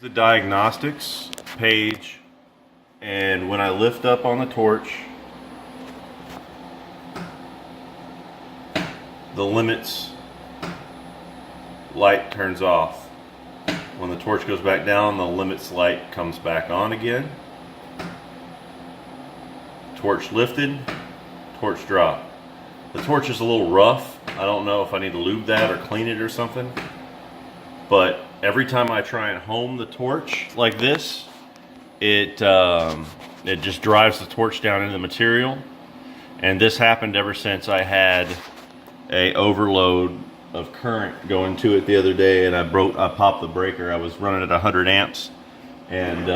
The diagnostics page, and when I lift up on the torch, the limits light turns off. When the torch goes back down, the limits light comes back on again. Torch lifted, torch dropped. The torch is a little rough. I don't know if I need to lube that or clean it or something, but every time I try and home the torch like this, it just drives the torch down into the material. And this happened ever since I had a overload of current going to it the other day, and I popped the breaker. I was running at 100 amps, and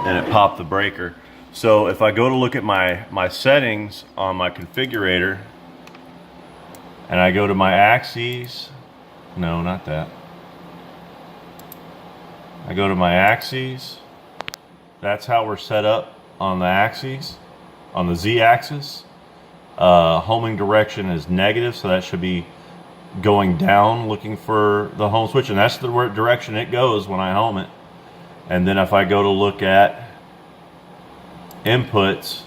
it popped the breaker. So if I go to look at my settings on my configurator, and I go to my axes. No, not that. I go to my axes. That's how we're set up on the axes, on the Z-axis. Homing direction is negative, so that should be going down, looking for the home switch, and that's the direction it goes when I home it. And then if I go to look at inputs,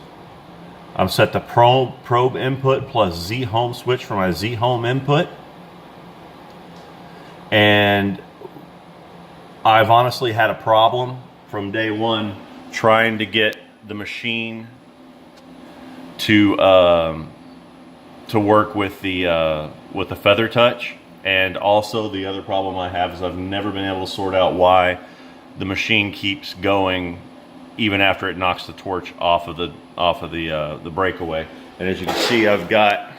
I'm set to probe input plus Z home switch for my Z home input. And I've honestly had a problem from day one trying to get the machine to work with the Feather Touch. And also the other problem I have is I've never been able to sort out why the machine keeps going even after it knocks the torch off of the breakaway. And as you can see, I've got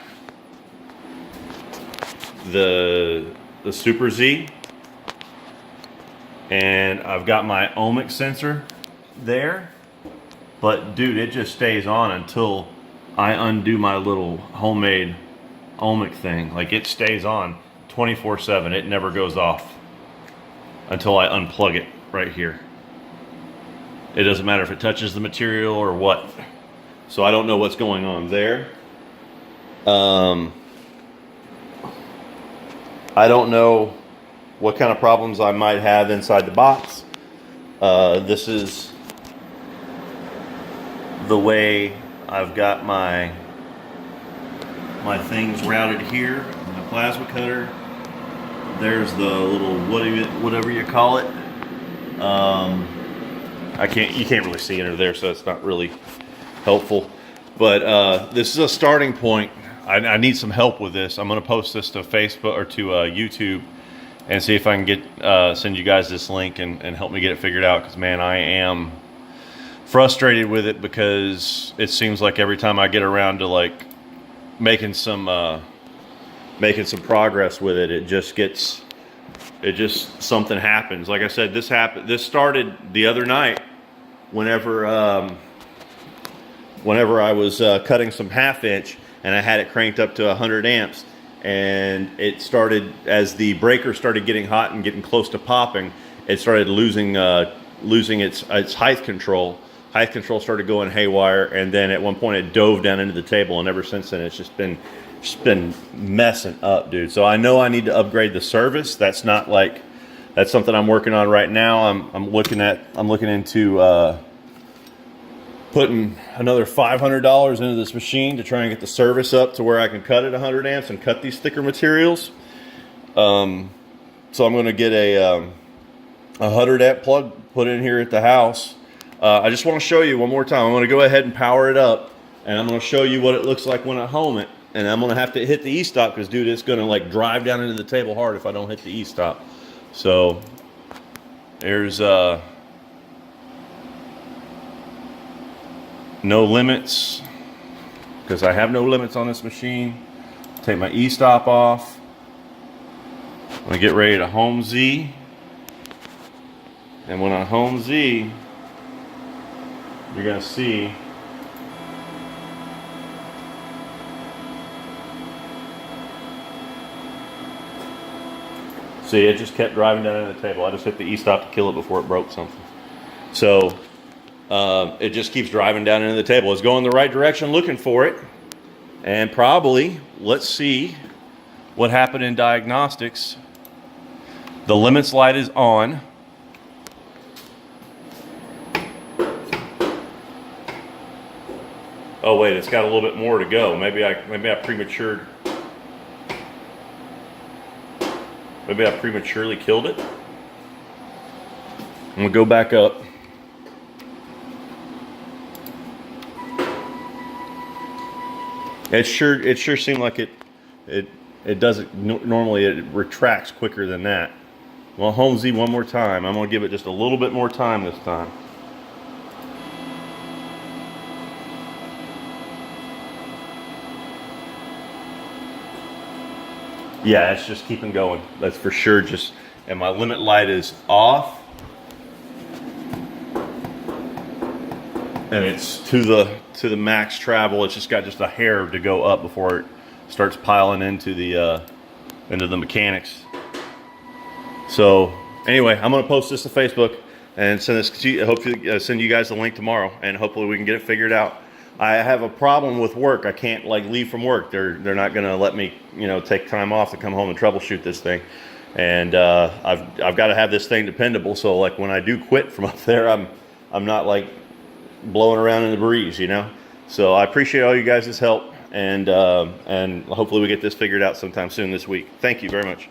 the Super Z, and I've got my ohmic sensor there, but dude, it just stays on until I undo my little homemade ohmic thing. Like, it stays on 24/7. It never goes off until I unplug it right here. It doesn't matter if it touches the material or what. So I don't know what's going on there. I don't know what kind of problems I might have inside the box. This is the way I've got my things routed here. My plasma cutter. There's the little whatever you call it. You can't really see under there, so it's not really helpful. But this is a starting point. I need some help with this. I'm going to post this to Facebook or to YouTube and see if I can get send you guys this link and help me get it figured out. Because man, I am frustrated with it, because it seems like every time I get around to like making some progress with it, it just something happens. Like I said, this started the other night whenever I was cutting some 1/2 inch, and I had it cranked up to 100 amps, and it started, as the breaker started getting hot and getting close to popping, it started losing its height control. Height control started going haywire, and then at one point it dove down into the table, and ever since then it's just been messing up, dude. So I know I need to upgrade the service. That's something I'm working on right now. I'm looking into putting another $500 into this machine to try and get the service up to where I can cut it 100 amps and cut these thicker materials. So I'm going to get a 100 amp plug put in here at the house. I just want to show you one more time. I'm going to go ahead and power it up, and I'm going to show you what it looks like when I home it. And I'm going to have to hit the E-stop, because dude, it's going to like drive down into the table hard if I don't hit the E-stop. So there's no limits, because I have no limits on this machine. Take my E-stop off. I'm going to get ready to home Z. And when I home Z, you're going to see it just kept driving down into the table. I just hit the E-stop to kill it before it broke something. So it just keeps driving down into the table. It's going the right direction, looking for it. And probably, let's see what happened in diagnostics The limits light is on. Oh wait, it's got a little bit more to go. Maybe I prematured. Maybe I prematurely killed it. I'm gonna go back up. It sure seemed like it doesn't normally. It retracts quicker than that. Well, Home Z one more time. I'm gonna give it just a little bit more time this time. Yeah, it's just keeping going. That's for sure. Just, and my limit light is off. And it's to the max travel. It's just got just a hair to go up before it starts piling into the mechanics. So anyway, I'm gonna post this to Facebook and send this. I hope to send you guys the link tomorrow, and hopefully we can get it figured out. I have a problem with work. I can't like leave from work. They're not gonna let me, you know, take time off to come home and troubleshoot this thing. And I've got to have this thing dependable. So like when I do quit from up there, I'm not like blowing around in the breeze, you know. So I appreciate all you guys' help, and hopefully we get this figured out sometime soon this week. Thank you very much.